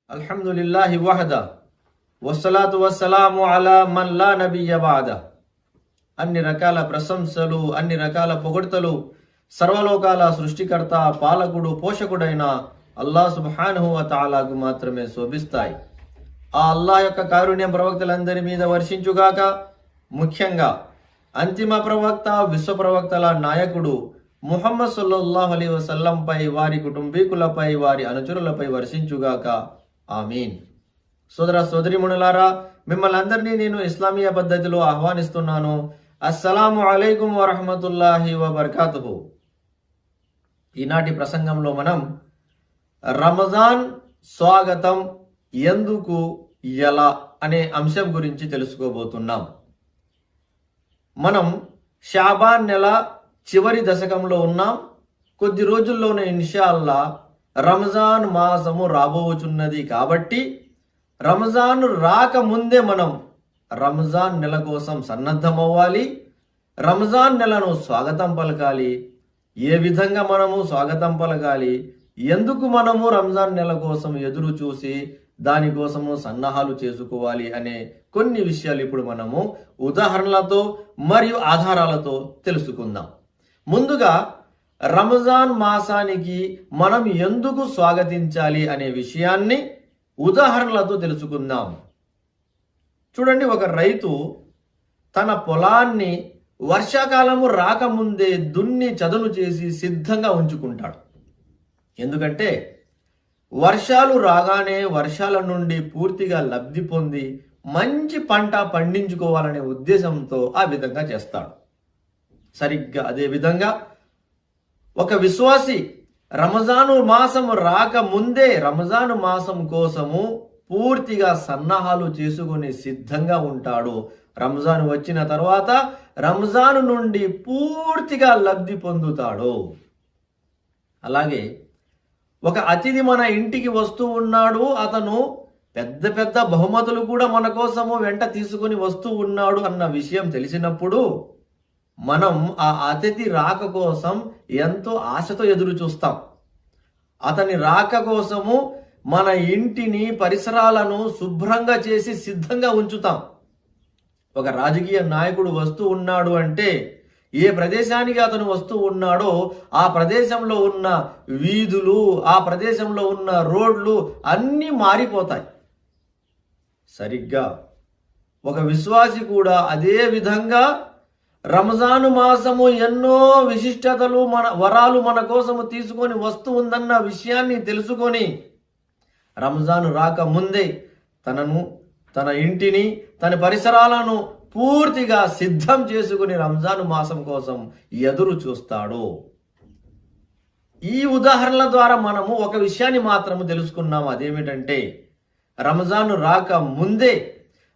అల్హమ్దులిల్లాహి వహదా వస్సలాతు వస్సలాము అలా మన్ లా నబియ్య బాదా. అన్ని రకాల ప్రశంసలు, అన్ని రకాల పొగడ్తలు సర్వలోకాల సృష్టికర్త, పాలకుడు, పోషకుడైన అల్లాహ్ సుబ్హానహు వ తఆలాకు మాత్రమే శోభిస్తాయి. ఆ అల్లాహ్ యొక్క కారుణ్యం ప్రవక్తలందరి మీద వర్షించుగాక. ముఖ్యంగా అంతిమ ప్రవక్త, విశ్వ ప్రవక్తల నాయకుడు ముహమ్మద్ సల్లల్లాహు అలైహి వసల్లం పై, వారి కుటుంబీకులపై, వారి అనుచరులపై వర్షించుగాక. ఆమీన్. సోదర సోదరిమణులారా, మిమ్మల్ని అందరినీ నేను ఇస్లామీయ పద్ధతిలో ఆహ్వానిస్తున్నాను. అస్సలాము అలైకుం వరహమతుల్లాహి వబర్కాతుహు. ఈనాటి ప్రసంగంలో మనం రమజాన్ స్వాగతం ఎందుకు, ఎలా అనే అంశం గురించి తెలుసుకోబోతున్నాం. మనం షాబాన్ నెల చివరి దశకంలో ఉన్నాం. కొద్ది రోజుల్లోనే ఇన్షాల్లా రంజాన్ మాసము రాబోచున్నది. కాబట్టి రంజాన్ రాకముందే మనం రంజాన్ నెల కోసం సన్నద్ధమవ్వాలి. రంజాన్ నెలను స్వాగతం పలకాలి. ఏ విధంగా మనము స్వాగతం పలకాలి, ఎందుకు మనము రంజాన్ నెల కోసం ఎదురు చూసి దానికోసము సన్నాహాలు చేసుకోవాలి అనే కొన్ని విషయాలు ఇప్పుడు మనము ఉదాహరణలతో మరియు ఆధారాలతో తెలుసుకుందాం. ముందుగా రంజాన్ మాసానికి మనం ఎందుకు స్వాగతించాలి అనే విషయాన్ని ఉదాహరణలతో తెలుసుకుందాం. చూడండి, ఒక రైతు తన పొలాన్ని వర్షాకాలము రాకముందే దున్ని చదును చేసి సిద్ధంగా ఉంచుకుంటాడు. ఎందుకంటే వర్షాలు రాగానే వర్షాల నుండి పూర్తిగా లబ్ధి పొంది మంచి పంట పండించుకోవాలనే ఉద్దేశంతో ఆ విధంగా చేస్తాడు. సరిగ్గా అదే విధంగా ఒక విశ్వాసి రంజాను మాసం రాకముందే రంజాను మాసం కోసము పూర్తిగా సన్నాహాలు చేసుకుని సిద్ధంగా ఉంటాడు. రంజాన్ వచ్చిన తర్వాత రంజాను నుండి పూర్తిగా లబ్ధి పొందుతాడు. అలాగే ఒక అతిథి మన ఇంటికి వస్తూ ఉన్నాడు. అతను పెద్ద పెద్ద బహుమతులు కూడా మన కోసము వెంట తీసుకుని వస్తూ ఉన్నాడు అన్న విషయం తెలిసినప్పుడు మనం ఆ అతిథి రాక కోసం ఎంతో ఆశతో ఎదురు చూస్తాం. అతని రాక కోసము మన ఇంటిని, పరిసరాలను శుభ్రంగా చేసి సిద్ధంగా ఉంచుతాం. ఒక రాజకీయ నాయకుడు వస్తూ ఉన్నాడు అంటే ఏ ప్రదేశానికి అతను వస్తూ ఉన్నాడో ఆ ప్రదేశంలో ఉన్న వీధులు, ఆ ప్రదేశంలో ఉన్న రోడ్లు అన్నీ మారిపోతాయి. సరిగ్గా ఒక విశ్వాసి కూడా అదే విధంగా రంజాను మాసము ఎన్నో విశిష్టతలు, వరాలు మన కోసము తీసుకొని వస్తూ ఉందన్న విషయాన్ని తెలుసుకొని రంజాను రాక ముందే తనను, తన ఇంటిని, తన పరిసరాలను పూర్తిగా సిద్ధం చేసుకుని రంజాను మాసం కోసం ఎదురు చూస్తాడు. ఈ ఉదాహరణల ద్వారా మనము ఒక విషయాన్ని మాత్రము తెలుసుకున్నాము. అదేమిటంటే రంజాను రాక ముందే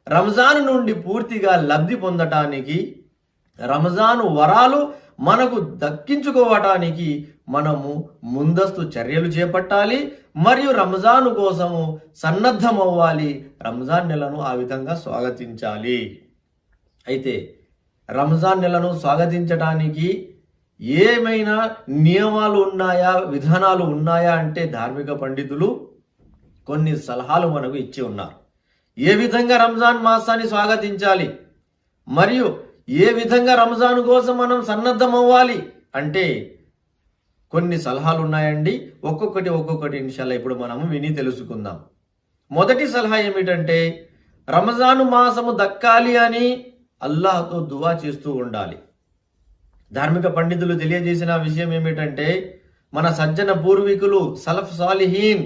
రంజాను నుండి పూర్తిగా లబ్ధి పొందటానికి, రంజాను వరాలు మనకు దక్కించుకోవటానికి మనము ముందస్తు చర్యలు చేపట్టాలి మరియు రంజాను కోసము సన్నద్ధమవ్వాలి. రంజాన్ నెలను ఆ విధంగా స్వాగతించాలి. అయితే రంజాన్ నెలను స్వాగతించడానికి ఏమైనా నియమాలు ఉన్నాయా, విధానాలు ఉన్నాయా అంటే ధార్మిక పండితులు కొన్ని సలహాలు మనకు ఇచ్చి ఉన్నారు. ఏ విధంగా రంజాన్ మాసాన్ని స్వాగతించాలి మరియు ఏ విధంగా రంజాన్ కోసం మనం సన్నద్ధం అవ్వాలి అంటే కొన్ని సలహాలు ఉన్నాయండి. ఒక్కొక్కటి ఇన్షాల్లా ఇప్పుడు మనము విని తెలుసుకుందాం. మొదటి సలహా ఏమిటంటే రంజాను మాసము దక్కాలి అని అల్లాహ్తో దువా చేస్తూ ఉండాలి. ధార్మిక పండితులు తెలియజేసిన విషయం ఏమిటంటే మన సజ్జన పూర్వీకులు సలఫ్ సాలిహీన్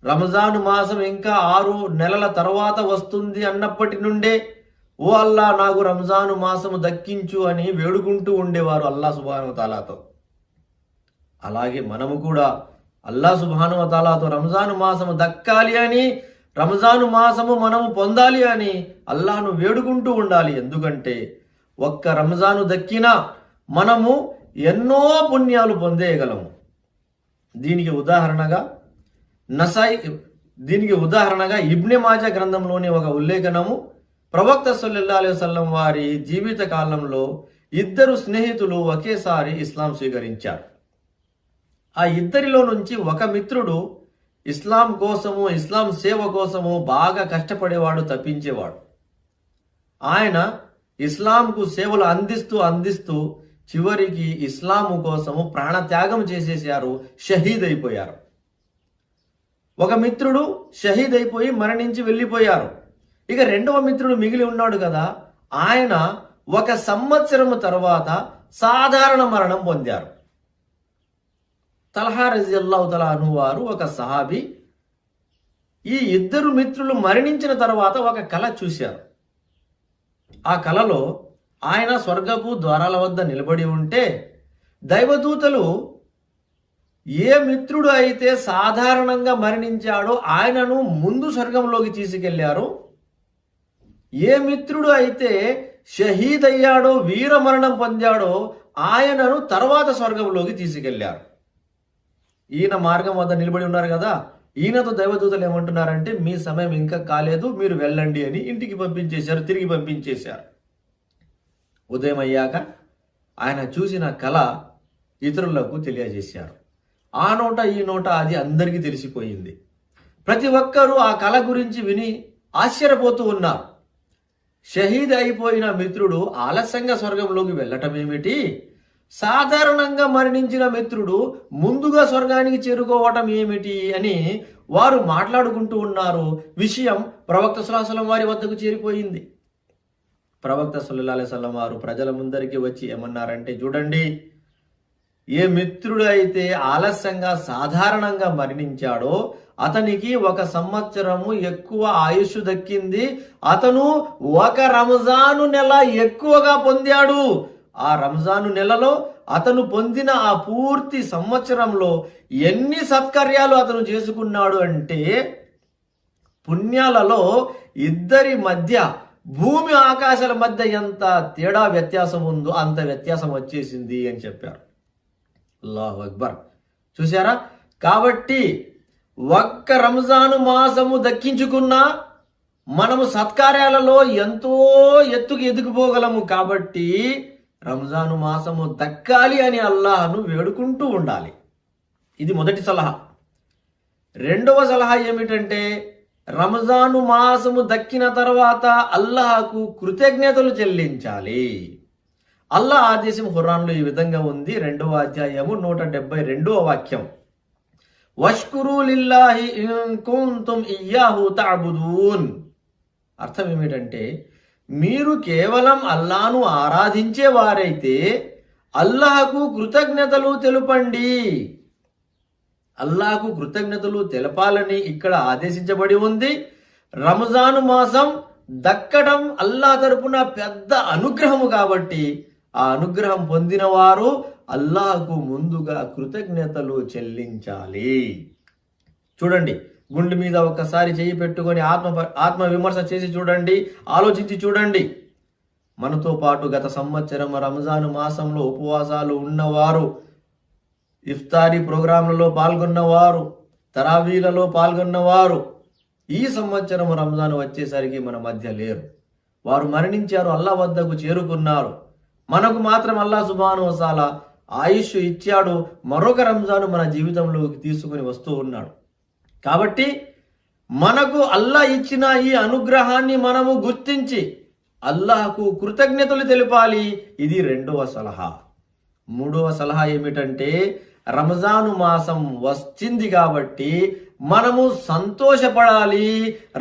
రంజాను మాసం ఇంకా 6 నెలల తర్వాత వస్తుంది అన్నప్పటి నుండే ఓ అల్లా నాకు రంజాను మాసము దక్కించు అని వేడుకుంటూ ఉండేవారు అల్లాహ్ సుబ్హానహు వ తఆలాతో. అలాగే మనము కూడా అల్లాహ్ సుబ్హానహు వ తఆలాతో రంజాను మాసము దక్కాలి అని, రంజాను మాసము మనము పొందాలి అని అల్లాహ్ను వేడుకుంటూ ఉండాలి. ఎందుకంటే ఒక్క రంజాను దక్కినా మనము ఎన్నో పుణ్యాలు పొందేయగలము. దీనికి ఉదాహరణగా ఇబ్నె మాజా గ్రంథంలోని ఒక ఉల్లేఖనము, ప్రవక్త సల్లల్లాహు అలైహి వసల్లం వారి జీవిత కాలంలో 2 స్నేహితులు ఒకేసారి ఇస్లాం స్వీకరించారు. ఆ ఇద్దరిలో నుంచి ఒక మిత్రుడు ఇస్లాం కోసము, ఇస్లాం సేవ కోసము బాగా కష్టపడేవాడు, తప్పించేవాడు. ఆయన ఇస్లాంకు సేవలు అందిస్తూ చివరికి ఇస్లాము కోసము ప్రాణత్యాగం చేసేశారు, షహీద్ అయిపోయారు. ఒక మిత్రుడు షహీద్ అయిపోయి మరణించి వెళ్ళిపోయారు. ఇక రెండవ మిత్రుడు మిగిలి ఉన్నాడు కదా, ఆయన 1 సంవత్సరం తర్వాత సాధారణ మరణం పొందారు. తల్హా రజియల్లాహు తఆలా అన్హు వారు ఒక సహాబీ. ఈ ఇద్దరు మిత్రులు మరణించిన తర్వాత ఒక కల చూశారు. ఆ కలలో ఆయన స్వర్గపు ద్వారాల వద్ద నిలబడి ఉంటే దైవదూతలు ఏ మిత్రుడు అయితే సాధారణంగా మరణించాడో ఆయనను ముందు స్వర్గంలోకి తీసుకెళ్లారు, ఏ మిత్రుడు అయితే షహీద్ అయ్యాడో, వీరమరణం పొందాడో ఆయనను తర్వాత స్వర్గంలోకి తీసుకెళ్లారు. ఈయన మార్గం వద్ద నిలబడి ఉన్నారు కదా, ఈయనతో దైవదూతలు ఏమంటున్నారంటే మీ సమయం ఇంకా కాలేదు, మీరు వెళ్ళండి అని ఇంటికి పంపించేశారు, తిరిగి పంపించేశారు. ఉదయం అయ్యాక ఆయన చూసిన కళ ఇతరులకు తెలియజేశారు. ఆ నోట ఈ నోట అది అందరికీ తెలిసిపోయింది. ప్రతి ఒక్కరూ ఆ కళ గురించి విని ఆశ్చర్యపోతూ ఉన్నారు. షహీద్ అయిపోయిన మిత్రుడు ఆలస్యంగా స్వర్గంలోకి వెళ్ళటం ఏమిటి, సాధారణంగా మరణించిన మిత్రుడు ముందుగా స్వర్గానికి చేరుకోవటం ఏమిటి అని వారు మాట్లాడుకుంటూ ఉన్నారు. విషయం ప్రవక్త సల్లల్లాహు అలైహి వసల్లం వారి వద్దకు చేరిపోయింది. ప్రవక్త సల్లల్లాహు అలైహి వసల్లం వారు ప్రజల ముందరికి వచ్చి ఏమన్నారంటే, చూడండి, ఏ మిత్రుడు అయితే ఆలస్యంగా సాధారణంగా మరణించాడో అతనికి 1 సంవత్సరము ఎక్కువ ఆయుష్ దక్కింది, అతను 1 రంజాను నెల ఎక్కువగా పొందాడు. ఆ రంజాను నెలలో అతను పొందిన ఆ పూర్తి సంవత్సరంలో ఎన్ని సత్కార్యాలు అతను చేసుకున్నాడు అంటే పుణ్యాలలో ఇద్దరి మధ్య, భూమి ఆకాశాల మధ్య ఎంత తేడా వ్యత్యాసం ఉందో అంత వ్యత్యాసం వచ్చేసింది అని చెప్పారు. అల్లాహు అక్బర్. చూసారా? కాబట్టి 1 రంజాను మాసము దక్కించుకున్నా మనము సత్కార్యాలలో ఎంతో ఎత్తుకు ఎదిగిపోగలము. కాబట్టి రంజాను మాసము దక్కాలి అని అల్లాహను వేడుకుంటూ ఉండాలి. ఇది మొదటి సలహా. రెండవ సలహా ఏమిటంటే, రంజాను మాసము దక్కిన తర్వాత అల్లాహకు కృతజ్ఞతలు చెల్లించాలి. అల్లాహ్ ఆదేశం ఖురాన్లో ఈ విధంగా ఉంది. 2వ అధ్యాయము 172వ వాక్యం, వష్కురు లిల్లాహి ఇన్ కుంతుం ఇయ్యాహు తఅబుదూన్. అర్థం ఏమిటంటే, మీరు కేవలం అల్లాహ్ను ఆరాధించే వారైతే అల్లాహకు కృతజ్ఞతలు తెలుపండి. అల్లాహకు కృతజ్ఞతలు తెలపాలని ఇక్కడ ఆదేశించబడి ఉంది. రంజాను మాసం దక్కడం అల్లాహ్ తరపున పెద్ద అనుగ్రహము కాబట్టి ఆ అనుగ్రహం పొందిన వారు అల్లాహకు ముందుగా కృతజ్ఞతలు చెల్లించాలి. చూడండి, గుండె మీద ఒక్కసారి చేయి పెట్టుకొని ఆత్మ విమర్శ చేసి చూడండి, ఆలోచించి చూడండి. మనతో పాటు గత సంవత్సరం రంజాను మాసంలో ఉపవాసాలు ఉన్నవారు, ఇఫ్తారీ ప్రోగ్రాంలలో పాల్గొన్నవారు, తరావీలలో పాల్గొన్నవారు ఈ సంవత్సరం రంజాను వచ్చేసరికి మన మధ్య లేరు. వారు మరణించారు, అల్లాహ్ వద్దకు చేరుకున్నారు. మనకు మాత్రం అల్లాహ్ సుబ్హానహు వ తఆలా ఆయుష్ ఇచ్చాడు, మరొక రంజాను మన జీవితంలోకి తీసుకుని వస్తూ ఉన్నాడు. కాబట్టి మనకు అల్లాహ్ ఇచ్చిన ఈ అనుగ్రహాన్ని మనము గుర్తించి అల్లాహకు కృతజ్ఞతలు తెలిపాలి. ఇది 2వ సలహా. 3వ సలహా ఏమిటంటే, రంజాను మాసం వచ్చింది కాబట్టి మనము సంతోషపడాలి.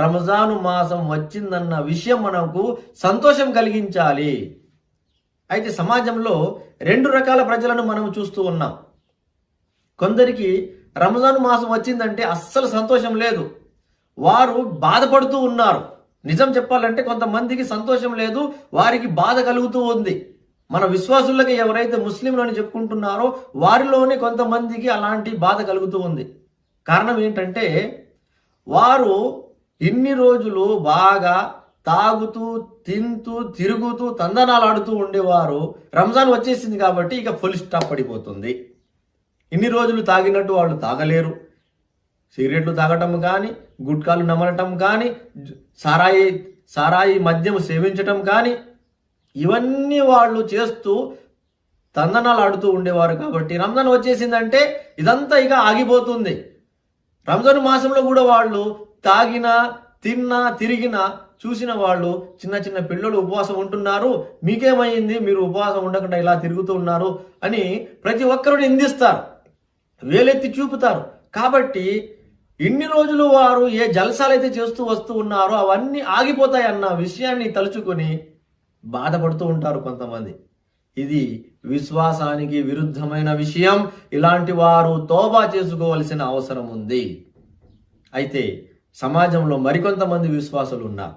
రంజాను మాసం వచ్చిందన్న విషయం మనకు సంతోషం కలిగించాలి. అయితే సమాజంలో 2 రకాల ప్రజలను మనం చూస్తూ ఉన్నాం. కొందరికి రంజాను మాసం వచ్చిందంటే అస్సలు సంతోషం లేదు, వారు బాధపడుతూ ఉన్నారు. నిజం చెప్పాలంటే కొంతమందికి సంతోషం లేదు, వారికి బాధ కలుగుతూ ఉంది. మన విశ్వాసులకి ఎవరైతే ముస్లింలని చెప్పుకుంటున్నారో వారిలోనే కొంతమందికి అలాంటి బాధ కలుగుతూ ఉంది. కారణం ఏంటంటే, వారు ఇన్ని రోజులు బాగా తాగుతూ తింటూ తిరుగుతూ తందనాలాడుతూ ఉండేవారు. రంజాన్ వచ్చేసింది కాబట్టి ఇక ఫుల్ స్టాప్ పడిపోతుంది. ఇన్ని రోజులు తాగినట్టు వాళ్ళు తాగలేరు. సిగరెట్లు తాగటం కానీ, గుట్కాలు నమలటం కానీ, సారాయి మద్యం సేవించటం కానీ, ఇవన్నీ వాళ్ళు చేస్తూ తందనాలు ఆడుతూ ఉండేవారు. కాబట్టి రంజాన్ వచ్చేసిందంటే ఇదంతా ఇక ఆగిపోతుంది. రంజాన్ మాసంలో కూడా వాళ్ళు తాగినా తిన్నా తిరిగినా చూసిన వాళ్ళు చిన్న చిన్న పిల్లలు ఉపవాసం ఉంటున్నారు, మీకేమైంది, మీరు ఉపవాసం ఉండకుండా ఇలా తిరుగుతూ ఉన్నారు అని ప్రతి ఒక్కరు నిందిస్తారు, వేలెత్తి చూపుతారు. కాబట్టి ఇన్ని రోజులు వారు ఏ జల్సాలైతే చేస్తూ వస్తూ ఉన్నారో అవన్నీ ఆగిపోతాయన్న విషయాన్ని తలుచుకొని బాధపడుతూ ఉంటారు కొంతమంది. ఇది విశ్వాసానికి విరుద్ధమైన విషయం. ఇలాంటి వారు తోబా చేసుకోవలసిన అవసరం ఉంది. అయితే సమాజంలో మరికొంతమంది విశ్వాసులు ఉన్నారు.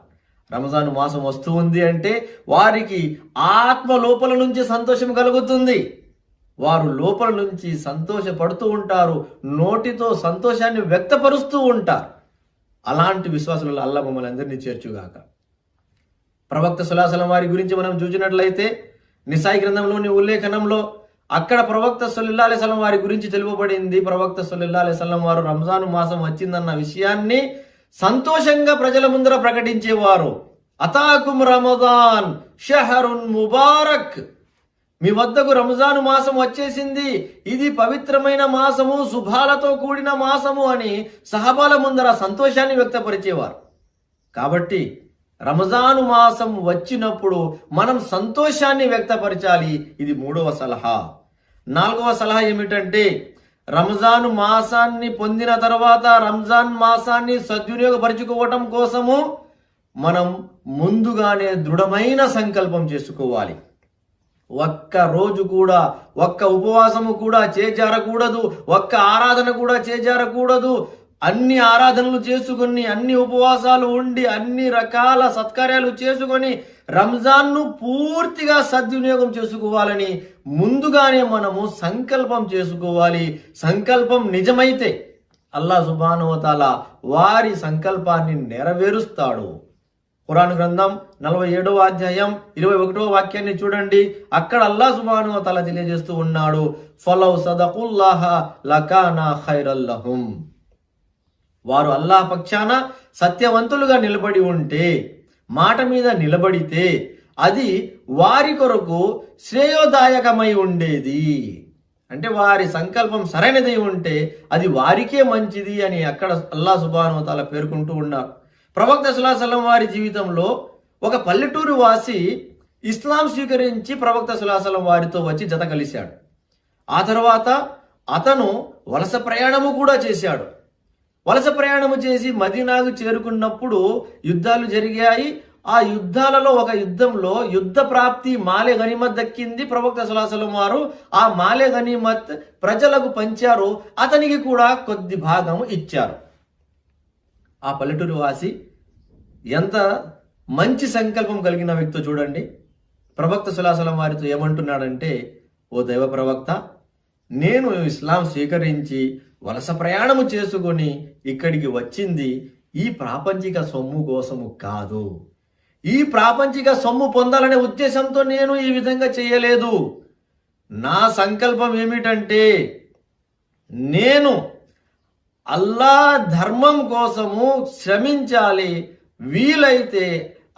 రంజాన్ మాసం వస్తూ ఉంది అంటే వారికి ఆత్మ లోపల నుంచి సంతోషం కలుగుతుంది, వారు లోపల నుంచి సంతోషపడుతూ ఉంటారు, నోటితో సంతోషాన్ని వ్యక్తపరుస్తూ ఉంటారు. అలాంటి విశ్వాసులలో అల్లాహ్ మమ్మల్ని అందరినీ చేర్చుగాక. ప్రవక్త సల్లల్లాహు అలైహి వసల్లం వారి గురించి మనం చూసినట్లయితే నిసాయి గ్రంథంలోని ఉల్లేఖనంలో అక్కడ ప్రవక్త సల్లల్లాహు అలైహి వసల్లం వారి గురించి తెలుపబడింది. ప్రవక్త సల్లల్లాహు అలైహి వసల్లం వారు రంజాను మాసం వచ్చిందన్న విషయాన్ని సంతోషంగా ప్రజల ముందర ప్రకటించేవారు. అతాకుం రమదాన్ షహరున్ ముబారక్, మీ వద్దకు రంజాను మాసం వచ్చేసింది, ఇది పవిత్రమైన మాసము, శుభాలతో కూడిన మాసము అని సహబాల ముందర సంతోషాన్ని వ్యక్తపరిచేవారు. కాబట్టి రంజాను మాసం వచ్చినప్పుడు మనం సంతోషాన్ని వ్యక్తపరచాలి. ఇది 3వ సలహా. 4వ సలహా ఏమిటంటే రంజాను మాసాన్ని పొందిన తర్వాత రంజాన్ మాసాన్ని సద్వినియోగపరుచుకోవటం కోసము మనం ముందుగానే దృఢమైన సంకల్పం చేసుకోవాలి. ఒక్క రోజు కూడా, ఒక్క ఉపవాసము కూడా చేజారకూడదు, ఒక్క ఆరాధన కూడా చేజారకూడదు. అన్ని ఆరాధనలు చేసుకొని, అన్ని ఉపవాసాలు ఉండి, అన్ని రకాల సత్కార్యాలు చేసుకొని రంజాన్ను పూర్తిగా సద్వినియోగం చేసుకోవాలని ముందుగానే మనము సంకల్పం చేసుకోవాలి. సంకల్పం నిజమైతే అల్లాహ్ సుబ్హానహు వ తఆలా వారి సంకల్పాన్ని నెరవేరుస్తాడు. ఖురాన్ గ్రంథం 47వ అధ్యాయం 21వ వాక్యాన్ని చూడండి. అక్కడ అల్లాహ్ సుబ్హానహు వ తఆలా తెలియజేస్తూ ఉన్నాడు, ఫలౌ సదకుల్లాహ లకానా ఖైరల్ లహుం. వారు అల్లాహ్ పక్షాన సత్యవంతులుగా నిలబడి ఉంటే, మాట మీద నిలబడితే అది వారి కొరకు శ్రేయోదాయకమై ఉండేది. అంటే వారి సంకల్పం సరైనదై ఉంటే అది వారికే మంచిది అని అక్కడ అల్లాహ్ సుబ్హానహు వ తఆలా పేర్కొంటూ ఉన్నారు. ప్రవక్త సల్లల్లాహు అలైహి వసల్లం వారి జీవితంలో ఒక పల్లెటూరు వాసి ఇస్లాం స్వీకరించి ప్రవక్త సల్లల్లాహు అలైహి వసల్లం వారితో వచ్చి జత కలిశాడు. ఆ తర్వాత అతను వలస ప్రయాణము కూడా చేశాడు. వలస ప్రయాణము చేసి మదీనాకు చేరుకున్నప్పుడు యుద్ధాలు జరిగాయి. ఆ యుద్ధాలలో ఒక యుద్ధంలో యుద్ధ ప్రాప్తి మాలే గనీమత్ దక్కింది. ప్రవక్త సల్లల్లాహు అలైహి వసల్లం వారు ఆ మాలే గనీమత్ ప్రజలకు పంచారు, అతనికి కూడా కొద్ది భాగం ఇచ్చారు. ఆ పల్లెటూరు వాసి ఎంత మంచి సంకల్పం కలిగిన వ్యక్తో చూడండి. ప్రవక్త సల్లల్లాహు అలైహి వసల్లం వారితో ఏమంటున్నాడంటే, ఓ దైవ ప్రవక్త, నేను ఇస్లాం స్వీకరించి వలస ప్రయాణము చేసుకొని ఇక్కడికి వచ్చింది ఈ ప్రాపంచిక సొమ్ము కోసము కాదు. ఈ ప్రాపంచిక సొమ్ము పొందాలనే ఉద్దేశంతో నేను ఈ విధంగా చేయలేదు. నా సంకల్పం ఏమిటంటే నేను అల్లాహ్ ధర్మం కోసము శ్రమించాలి, వీలైతే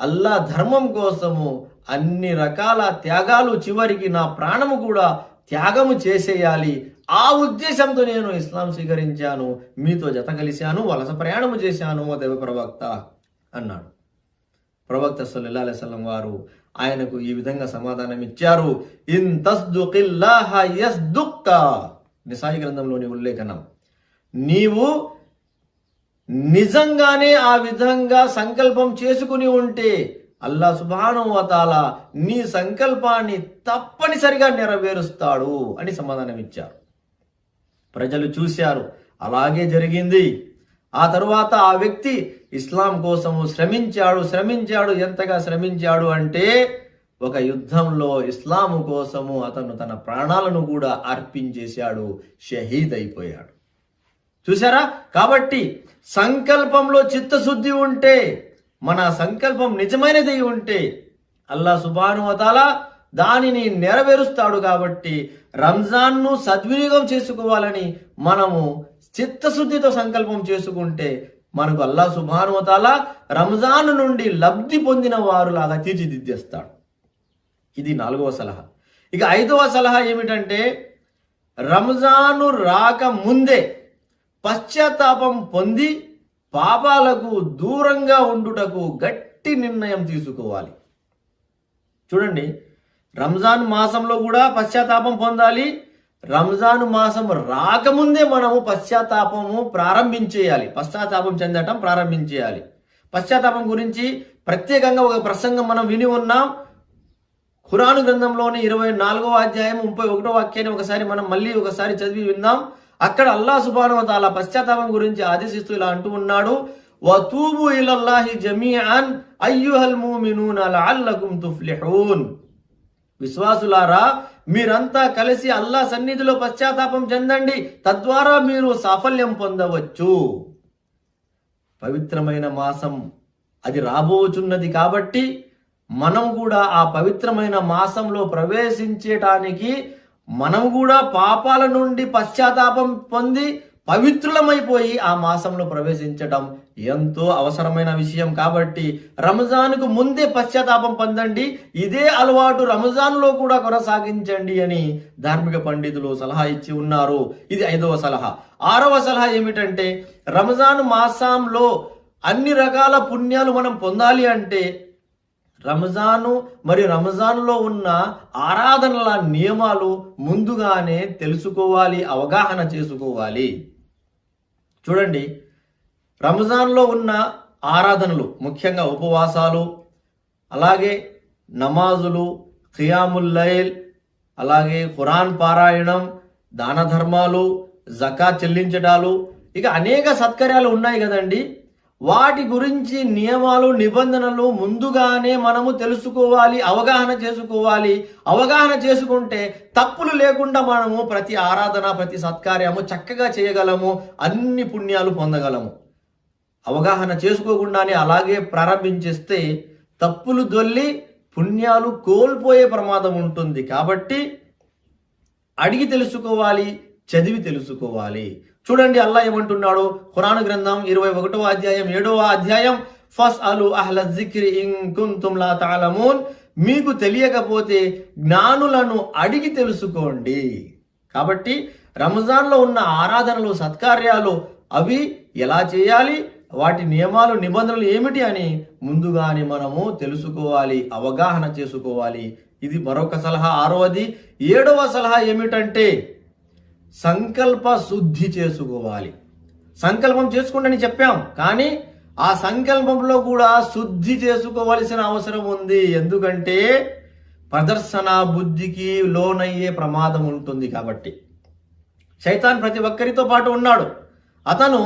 అల్లాహ్ ధర్మం కోసము అన్ని రకాల త్యాగాలు, చివరికి నా ప్రాణము కూడా త్యాగము చేసేయాలి. ఆ ఉద్దేశంతో నేను ఇస్లాం స్వీకరించాను, మీతో జత కలిశాను, వలస ప్రయాణము చేశాను ఓ దైవ ప్రవక్త అన్నాడు. ప్రవక్త సల్లల్లాహు అలైహి వసల్లం వారు ఆయనకు ఈ విధంగా సమాధానం ఇచ్చారు, ఇన్ తస్దుకిల్లాహ యస్దుక్క. నిసాయి గ్రంథంలోని ఉల్లేఖనం. నీవు నిజంగానే ఆ విధంగా సంకల్పం చేసుకుని ఉంటే అల్లాహ్ సుబ్హానహు వ తఆలా నీ సంకల్పాన్ని తప్పనిసరిగా నెరవేరుస్తాడు అని సమాధానం ఇచ్చారు. ప్రజలు చూశారు, అలాగే జరిగింది. ఆ తరువాత ఆ వ్యక్తి ఇస్లాం కోసము శ్రమించాడు. ఎంతగా శ్రమించాడు అంటే ఒక యుద్ధంలో ఇస్లాము కోసము అతను తన ప్రాణాలను కూడా అర్పించేశాడు, షహీద్ అయిపోయాడు. చూసారా? కాబట్టి సంకల్పంలో చిత్తశుద్ధి ఉంటే, మన సంకల్పం నిజమైనది ఉంటే అల్లాహ్ సుబ్హానహు వ తఆలా దానిని నెరవేరుస్తాడు. కాబట్టి రంజాన్ను సద్వినియోగం చేసుకోవాలని మనము చిత్తశుద్ధితో సంకల్పం చేసుకుంటే మనకు అల్లాహ్ సుబ్హానహు వ తఆలా రంజాన్ నుండి లబ్ధి పొందిన వారులాగా తీర్చిదిద్దేస్తాడు. ఇది 4వ సలహా. ఇక 5వ సలహా ఏమిటంటే రంజాను రాక ముందే పశ్చాత్తాపం పొంది పాపాలకు దూరంగా ఉండుటకు గట్టి నిర్ణయం తీసుకోవాలి. చూడండి, రంజాన్ మాసంలో కూడా పశ్చాత్తాపం పొందాలి. రంజాన్ మాసం రాకముందే మనము పశ్చాత్తాపం చెందటం ప్రారంభించేయాలి. పశ్చాత్తాపం గురించి ప్రత్యేకంగా ఒక ప్రసంగం మనం విని ఉన్నాం. ఖురాను గ్రంథంలోని 24వ అధ్యాయం 31వ వాక్యాన్ని మనం ఒకసారి చదివి విందాం. అక్కడ అల్లాహ్ సుబ్హానహు వ తఆలా పశ్చాత్తాపం గురించి ఆదేశిస్తూ ఇలా అంటూ ఉన్నాడు, వతూబు ఇలల్లాహి జమీఅన్ అయ్యుహల్ ముమినూన లఅల్లకుం తుఫ్లిహూన్. విశ్వాసులారా, మీరంతా కలిసి అల్లాహ్ సన్నిధిలో పశ్చాత్తాపం చెందండి, తద్వారా మీరు సాఫల్యం పొందవచ్చు. పవిత్రమైన మాసం అది రాబోచున్నది కాబట్టి మనం కూడా ఆ పవిత్రమైన మాసంలో ప్రవేశించటానికి మనం కూడా పాపాల నుండి పశ్చాత్తాపం పొంది పవిత్రులమైపోయి ఆ మాసంలో ప్రవేశించటం ఎంతో అవసరమైన విషయం. కాబట్టి రంజాన్కు ముందే పశ్చాత్తాపం పొందండి, ఇదే అలవాటు రంజాన్లో కూడా కొనసాగించండి అని ధార్మిక పండితులు సలహా ఇచ్చి ఉన్నారు. ఇది 5వ సలహా. 6వ సలహా ఏమిటంటే, రంజాన్ మాసంలో అన్ని రకాల పుణ్యాలు మనం పొందాలి అంటే రంజాన్లో ఉన్న ఆరాధనల నియమాలు ముందుగానే తెలుసుకోవాలి, అవగాహన చేసుకోవాలి. చూడండి, రంజాన్లో ఉన్న ఆరాధనలు ముఖ్యంగా ఉపవాసాలు, అలాగే నమాజులు, ఖియాముల్ లైల్, అలాగే ఖురాన్ పారాయణం, దాన ధర్మాలు, జకాత్ చెల్లించటాలు, ఇక అనేక సత్కార్యాలు ఉన్నాయి కదండి. వాటి గురించి నియమాలు, నిబంధనలు ముందుగానే మనము తెలుసుకోవాలి, అవగాహన చేసుకోవాలి. అవగాహన చేసుకుంటే తప్పులు లేకుండా మనము ప్రతి ఆరాధన, ప్రతి సత్కార్యము చక్కగా చేయగలము, అన్ని పుణ్యాలు పొందగలము. అవగాహన చేసుకోకుండానే అలాగే ప్రారంభించేస్తే తప్పులు దొల్లి పుణ్యాలు కోల్పోయే ప్రమాదం ఉంటుంది. కాబట్టి అడిగి తెలుసుకోవాలి, చదివి తెలుసుకోవాలి. చూడండి, అల్లాహ్ ఏమంటున్నాడు ఖురాన్ గ్రంథం 21వ అధ్యాయం 7వ అధ్యాయం, ఫస్అలు అహ్ల జిక్రి ఇన్ కుంతుం లా తఅలమూన్. మీకు తెలియకపోతే జ్ఞానులను అడిగి తెలుసుకోండి. కాబట్టి రంజాన్లో ఉన్న ఆరాధనలు, సత్కార్యాలు అవి ఎలా చేయాలి, వాటి నియమాలు, నిబంధనలు ఏమిటి అని ముందుగానే మనము తెలుసుకోవాలి, అవగాహన చేసుకోవాలి. ఇది మరొక సలహా, 6వది. 7వ సలహా ఏమిటంటే, సంకల్ప శుద్ధి చేసుకోవాలి. సంకల్పం చేసుకోండి చెప్పాం, కానీ ఆ సంకల్పంలో కూడా శుద్ధి చేసుకోవాల్సిన అవసరం ఉంది. ఎందుకంటే ప్రదర్శన బుద్ధికి లోనయ్యే ప్రమాదం ఉంటుంది. కాబట్టి శైతాన్ ప్రతి ఒక్కరితో పాటు ఉన్నాడు. అతను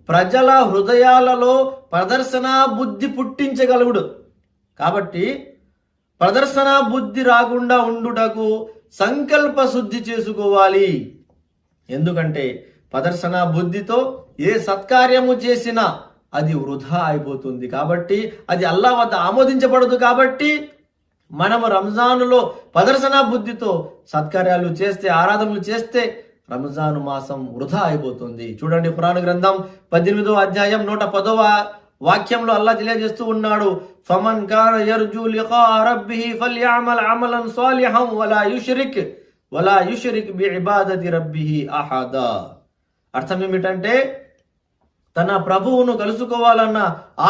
ప్రజల హృదయాలలో ప్రదర్శన బుద్ధి పుట్టించగలుగుడు. కాబట్టి ప్రదర్శన బుద్ధి రాకుండా ఉండుటకు సంకల్ప శుద్ధి చేసుకోవాలి. ఎందుకంటే ప్రదర్శన బుద్ధితో ఏ సత్కార్యము చేసినా అది వృధా అయిపోతుంది. కాబట్టి అది అల్లాహ్ వద్ద ఆమోదించబడదు. కాబట్టి మనము రంజానులో ప్రదర్శన బుద్ధితో సత్కార్యాలు చేస్తే, ఆరాధనలు చేస్తే రంజాన్ మాసం వృధా అయిపోతుంది. చూడండి, ఖురాన్ గ్రంథం 18వ అధ్యాయం 110వ వాక్యంలో అల్లాహ్ తెలియజేస్తూ ఉన్నాడు, ఫమన్ కాన యర్జు లికా రబ్బిహి ఫల్యఅమల్ అమలన్ సాలిహన్ వలా యుష్రిక్ బిఇబాదతి రబ్బిహి అహదా. అర్థం ఏమిటంటే, తన ప్రభువును కలుసుకోవాలన్న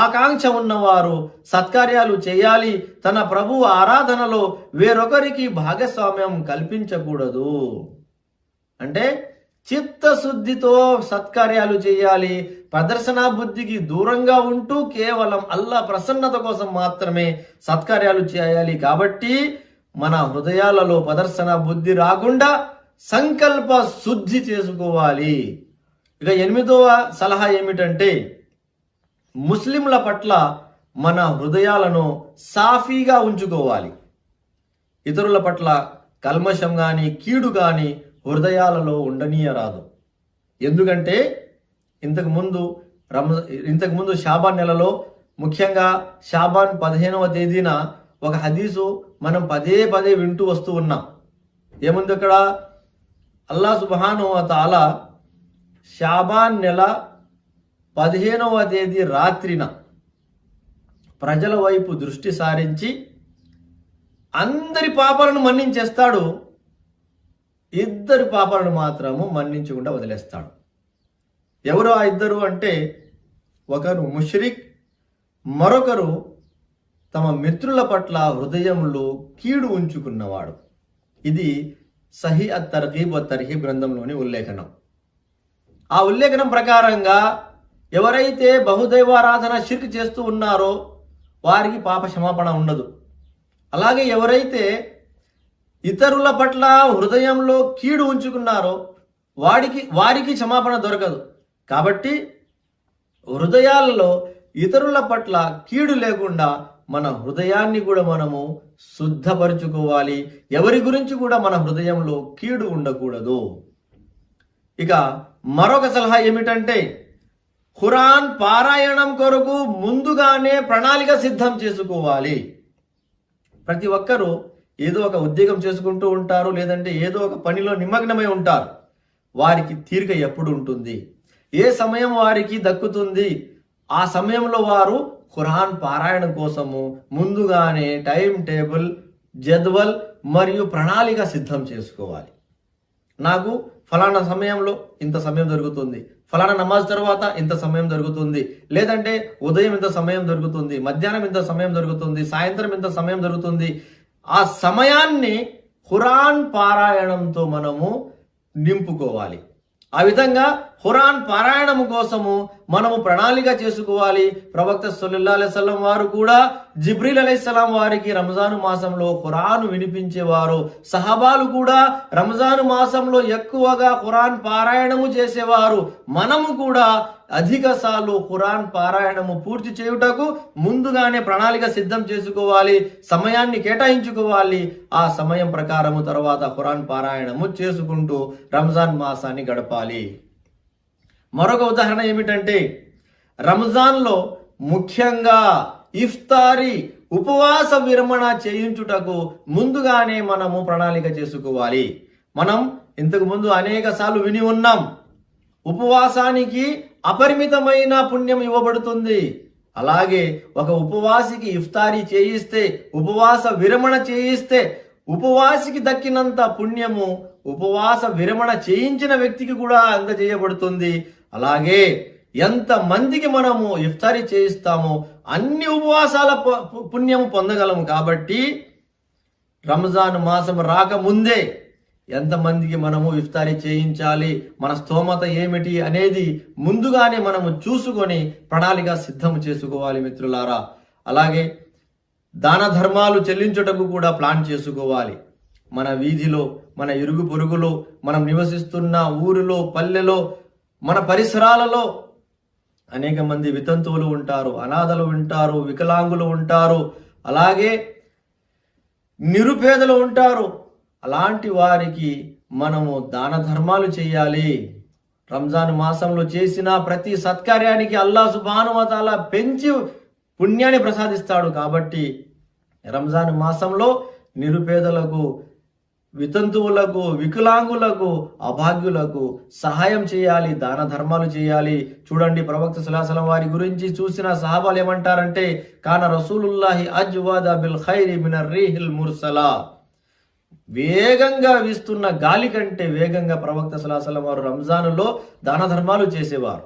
ఆకాంక్ష ఉన్నవారు సత్కార్యాలు చేయాలి. తన ప్రభువు ఆరాధనలో వేరొకరికి భాగస్వామ్యం కల్పించకూడదు. అంటే చిత్తశుద్ధితో సత్కార్యాలు చేయాలి. ప్రదర్శనా బుద్ధికి దూరంగా ఉంటూ కేవలం అల్లాహ్ ప్రసన్నత కోసం మాత్రమే సత్కార్యాలు చేయాలి. కాబట్టి మన హృదయాలలో ప్రదర్శన బుద్ధి రాకుండా సంకల్ప శుద్ధి చేసుకోవాలి. ఇక 8వ సలహా ఏమిటంటే, ముస్లింల పట్ల మన హృదయాలను సాఫీగా ఉంచుకోవాలి. ఇతరుల పట్ల కల్మషం కానీ, కీడు కానీ హృదయాలలో ఉండనీయరాదు. ఎందుకంటే ఇంతకుముందు షాబాన్ నెలలో, ముఖ్యంగా షాబాన్ 15వ తేదీన ఒక హదీసు మనం పదే పదే వింటూ వస్తూ ఉన్నాం. ఏముంది అక్కడ? అల్లాహ్ సుబ్హానహు వ తఆలా షాబాన్ నెల 15వ తేదీ రాత్రిన ప్రజల వైపు దృష్టి సారించి అందరి పాపాలను మన్నించేస్తాడు, 2 పాపాలను మాత్రము మన్నించకుండా వదిలేస్తాడు. ఎవరు ఆ ఇద్దరు అంటే, ఒకరు ముష్రిక్, మరొకరు తమ మిత్రుల పట్ల హృదయంలో కీడు ఉంచుకున్నవాడు. ఇది సహీ అతర్గీబ్ తర్హీబ్ గ్రంథంలోని ఉల్లేఖనం. ఆ ఉల్లేఖనం ప్రకారంగా ఎవరైతే బహుదైవారాధన షిర్క్ చేస్తూ ఉన్నారో వారికి పాప క్షమాపణ ఉండదు. అలాగే ఎవరైతే ఇతరుల పట్ల హృదయంలో కీడు ఉంచుకున్నారో వారికి క్షమాపణ దొరకదు. కాబట్టి హృదయాలలో ఇతరుల పట్ల కీడు లేకుండా మన హృదయాన్ని కూడా మనము శుద్ధపరుచుకోవాలి. ఎవరి గురించి కూడా మన హృదయంలో కీడు ఉండకూడదు. ఇక మరొక సలహా ఏమిటంటే, ఖురాన్ పారాయణం కొరకు ముందుగానే ప్రణాళిక సిద్ధం చేసుకోవాలి. ప్రతి ఒక్కరూ ఏదో ఒక ఉద్యోగం చేసుకుంటూ ఉంటారు, లేదంటే ఏదో ఒక పనిలో నిమగ్నమై ఉంటారు. వారికి తీరిక ఎప్పుడు ఉంటుంది, ఏ సమయం వారికి దక్కుతుంది, ఆ సమయంలో వారు ఖురాన్ పారాయణం కోసము ముందుగానే టైం టేబుల్, జద్వల్ మరియు ప్రణాళిక సిద్ధం చేసుకోవాలి. నాకు ఫలానా సమయంలో ఇంత సమయం దొరుకుతుంది, ఫలానా నమాజ్ తర్వాత ఇంత సమయం దొరుకుతుంది, లేదంటే ఉదయం ఇంత సమయం దొరుకుతుంది, మధ్యాహ్నం ఇంత సమయం దొరుకుతుంది, సాయంత్రం ఇంత సమయం దొరుకుతుంది. ఆ సమయాన్ని ఖురాన్ పారాయణంతో మనము నింపుకోవాలి. ఆ విధంగా ఖురాన్ పారాయణం కోసము మనము ప్రణాళిక చేసుకోవాలి. ప్రవక్త సల్లల్లాహు అలైహి వసల్లం వారు కూడా జిబ్రీల్ అలైహిస్సలాం వారికి రంజాను మాసంలో ఖురాన్ వినిపించేవారు. సహాబాలు కూడా రంజాను మాసంలో ఎక్కువగా ఖురాన్ పారాయణము చేసేవారు. మనము కూడా అధిక సార్లు ఖురాన్ పారాయణము పూర్తి చేయుటకు ముందుగానే ప్రణాళిక సిద్ధం చేసుకోవాలి, సమయాన్ని కేటాయించుకోవాలి. ఆ సమయం ప్రకారము తర్వాత ఖురాన్ పారాయణము చేసుకుంటూ రంజాన్ మాసాన్ని గడపాలి. మరొక ఉదాహరణ ఏమిటంటే, రంజాన్లో ముఖ్యంగా ఇఫ్తారీ ఉపవాస విరమణ చేయించుటకు ముందుగానే మనము ప్రణాళిక చేసుకోవాలి. మనం ఇంతకు ముందు అనేక సార్లు విని ఉన్నాం, ఉపవాసానికి అపరిమితమైన పుణ్యం ఇవ్వబడుతుంది. అలాగే ఒక ఉపవాసికి ఇఫ్తారీ చేయిస్తే, ఉపవాస విరమణ చేయిస్తే ఉపవాసికి దక్కినంత పుణ్యము ఉపవాస విరమణ చేయించిన వ్యక్తికి కూడా అందజేయబడుతుంది. అలాగే ఎంత మందికి మనము ఇఫ్తారీ చేయిస్తామో అన్ని ఉపవాసాల పుణ్యము పొందగలము. కాబట్టి రంజాన్ మాసం రాకముందే ఎంతమందికి మనము ఇఫ్తారీ చేయించాలి, మన స్తోమత ఏమిటి అనేది ముందుగానే మనము చూసుకొని ప్రణాళిక సిద్ధం చేసుకోవాలి మిత్రులారా. అలాగే దాన ధర్మాలు చెల్లించుటకు కూడా ప్లాన్ చేసుకోవాలి. మన వీధిలో, మన ఇరుగు పొరుగులో, మనం నివసిస్తున్న ఊరిలో, పల్లెలో, మన పరిసరాలలో అనేక మంది వితంతువులు ఉంటారు, అనాథలు ఉంటారు, వికలాంగులు ఉంటారు, అలాగే నిరుపేదలు ఉంటారు. అలాంటి వారికి మనము దాన ధర్మాలు చేయాలి. రంజాన్ మాసంలో చేసిన ప్రతి సత్కార్యానికి అల్లాహ్ సుబ్హానహు వ తఆలా పెంచి పుణ్యాన్ని ప్రసాదిస్తాడు. కాబట్టి రంజాన్ మాసంలో నిరుపేదలకు, వితంతువులకు, వికలాంగులకు, అభాగ్యులకు సహాయం చేయాలి, దాన ధర్మాలు చేయాలి. చూడండి, ప్రవక్త సల్లల్లాహు అలైహి వసల్లం వారి గురించి చూసిన సహాబాలు ఏమంటారంటే, కాన రసూలుల్లాహి అజ్వాద బిల్ ఖైరి మినర్ రీహిల్ ముర్సలా. వేగంగా వీస్తున్న గాలి కంటే వేగంగా ప్రవక్త సల్లల్లాహు అలైహి వసల్లం వారు రంజానులో దాన ధర్మాలు చేసేవారు.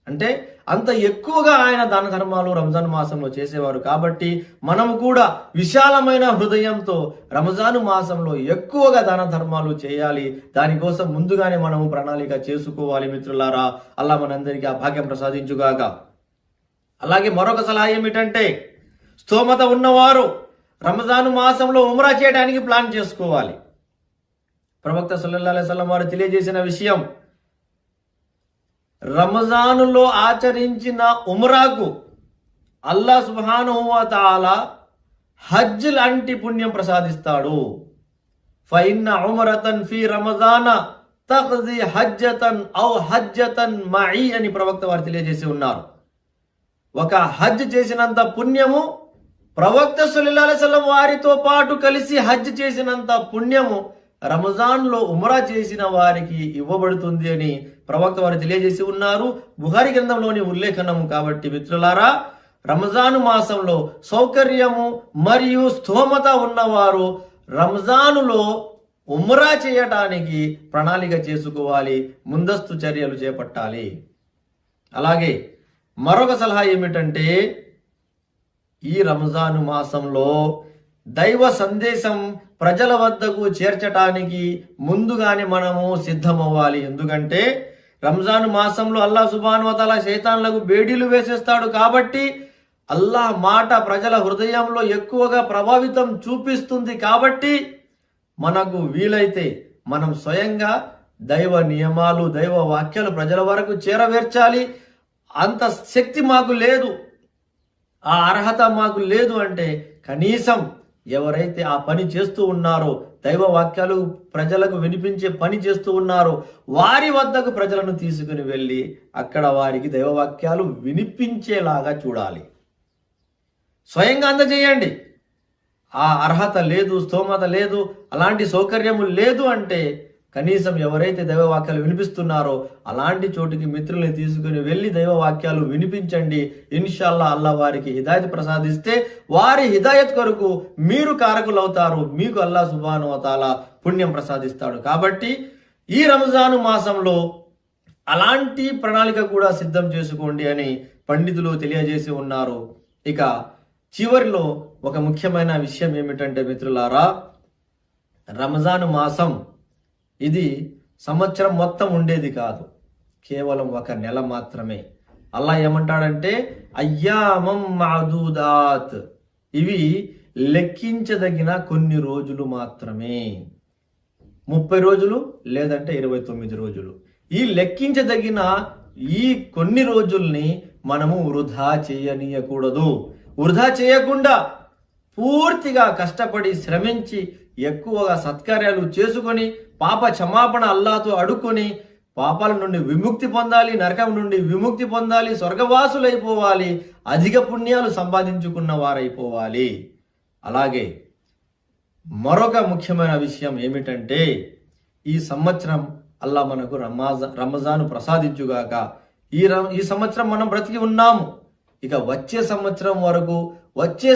అంటే అంత ఎక్కువగా ఆయన దాన ధర్మాలు రంజాన్ మాసంలో చేసేవారు. కాబట్టి మనము కూడా విశాలమైన హృదయంతో రంజాను మాసంలో ఎక్కువగా దాన ధర్మాలు చేయాలి. దానికోసం ముందుగానే మనము ప్రణాళిక చేసుకోవాలి మిత్రులారా. అల్లాహ్ మనందరికీ ఆ భాగ్యం ప్రసాదించుగాక. అలాగే మరొక సలహా ఏమిటంటే, స్తోమత ఉన్నవారు రంజాను మాసంలో ఉమ్రా చేయడానికి ప్లాన్ చేసుకోవాలి. ప్రవక్త సల్లల్లాహు అలైహి వసల్లం వారు తెలియజేసిన విషయం, రంజానులో ఆచరించిన ఉమ్రాకు అల్లాహ్ సుబ్హానహు వ తఆలా హజ్ లాంటి పుణ్యం ప్రసాదిస్తాడు. ఫఇన్న ఉమ్రతన్ ఫీ రమజాన తఖ్జీ హజ్జతన్ ఔ హజ్జతన్ మఈ అని ప్రవక్త వారు తెలియజేసి ఉన్నారు. ఒక హజ్ చేసినంత పుణ్యము, ప్రవక్త సల్లల్లాహు అలైహి వసల్లం వారితో పాటు కలిసి హజ్ చేసినంత పుణ్యము రంజాన్లో ఉమ్రా చేసిన వారికి ఇవ్వబడుతుంది అని ప్రవక్త వారు తెలియజేసి ఉన్నారు. బుఖారీ గ్రంథంలోని ఉల్లేఖనము. కాబట్టి మిత్రులారా, రంజాను మాసంలో సౌకర్యము మరియు స్థోమత ఉన్నవారు రంజానులో ఉమ్రా చేయటానికి ప్రణాళిక చేసుకోవాలి, ముందస్తు చర్యలు చేపట్టాలి. అలాగే మరొక సలహా ఏమిటంటే, ఈ రంజాను మాసంలో దైవ సందేశం ప్రజల వద్దకు చేర్చటానికి ముందుగానే మనము సిద్ధమవ్వాలి. ఎందుకంటే రంజాను మాసంలో అల్లాహ్ సుబ్హానహు వ తఆలా శైతాన్లకు బేడీలు వేసేస్తాడు. కాబట్టి అల్లాహ్ మాట ప్రజల హృదయంలో ఎక్కువగా ప్రభావితం చూపిస్తుంది. కాబట్టి మనకు వీలైతే మనం స్వయంగా దైవ నియమాలు, దైవ వాక్యాలు ప్రజల వరకు చేరవేర్చాలి. అంత శక్తి మాకు లేదు, ఆ అర్హత మాకు లేదు అంటే కనీసం ఎవరైతే ఆ పని చేస్తూ ఉన్నారో, దైవ వాక్యాలు ప్రజలకు వినిపించే పని చేస్తూ ఉన్నారో వారి వద్దకు ప్రజలను తీసుకుని వెళ్ళి అక్కడ వారికి దైవ వాక్యాలు వినిపించేలాగా చూడాలి. స్వయంగా అందజేయండి. ఆ అర్హత లేదు, స్తోమత లేదు, అలాంటి సౌకర్యము లేదు అంటే కనీసం ఎవరైతే దైవ వాక్యాలు వినిపిస్తున్నారో అలాంటి చోటికి మిత్రుల్ని తీసుకుని వెళ్ళి దైవ వాక్యాలు వినిపించండి. ఇన్షాల్లా అల్లాహ్ వారికి హిదాయత్ ప్రసాదిస్తే వారి హిదాయత్ కొరకు మీరు కారకులు అవుతారు. మీకు అల్లాహ్ సుబ్హానహు వ తఆలా పుణ్యం ప్రసాదిస్తాడు. కాబట్టి ఈ రంజాను మాసంలో అలాంటి ప్రణాళిక కూడా సిద్ధం చేసుకోండి అని పండితులు తెలియజేసి ఉన్నారు. ఇక చివరిలో ఒక ముఖ్యమైన విషయం ఏమిటంటే మిత్రులారా, రంజాను మాసం ఇది సంవత్సరం మొత్తం ఉండేది కాదు, కేవలం ఒక నెల మాత్రమే. అల్లాహ్ ఏమంటాడంటే అయ్యామం మఅదూదాత్, ఇవి లెక్కించదగిన కొన్ని రోజులు మాత్రమే. 30 రోజులు లేదంటే 29 రోజులు. ఈ లెక్కించదగిన ఈ కొన్ని రోజుల్ని మనము వృధా చేయనీయకూడదు. వృధా చేయకుండా పూర్తిగా కష్టపడి శ్రమించి ఎక్కువగా సత్కార్యాలు చేసుకొని పాప క్షమాపణ అల్లాహ్తో అడుక్కొని పాపాల నుండి విముక్తి పొందాలి, నరకం నుండి విముక్తి పొందాలి, స్వర్గవాసులైపోవాలి, అధిక పుణ్యాలు సంపాదించుకున్న వారైపోవాలి. అలాగే మరొక ముఖ్యమైన విషయం ఏమిటంటే, ఈ సంవత్సరం అల్లాహ్ మనకు రంజాను ప్రసాదించుగాక. ఈ సంవత్సరం మనం బ్రతికి ఉన్నాము. ఇక వచ్చే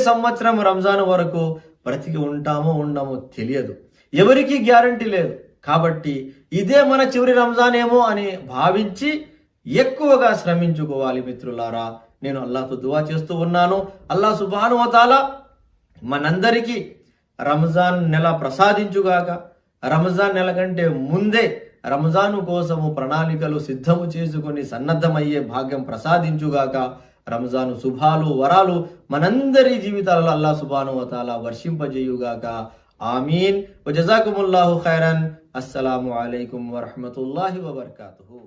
సంవత్సరం రంజాన్ వరకు బ్రతికి ఉంటామో ఉండమో తెలియదు, ఎవరికీ గ్యారంటీ లేదు. కాబట్టి ఇదే మన చివరి రంజాన్ ఏమో అని భావించి ఎక్కువగా శ్రమించుకోవాలి. మిత్రులారా, నేను అల్లాహ్తో దువా చేస్తూ ఉన్నాను, అల్లాహ్ సుబ్హానహు వ తఆలా మనందరికీ రంజాన్ నెల ప్రసాదించుగాక. రంజాన్ నెల కంటే ముందే రంజాను కోసము ప్రణాళికలు సిద్ధము చేసుకుని సన్నద్ధమయ్యే భాగ్యం ప్రసాదించుగాక. రంజాను శుభాలు, వరాలు మనందరి జీవితాలలో అల్లాహ్ సుబ్హానహు వ తఆలా వర్షింపజేయుగాక. ఆమీన్. వజజాకుముల్లాహు ఖైరన్. అస్సలాము అలైకుం వరహ్మతుల్లాహి వబర్కాతుహు.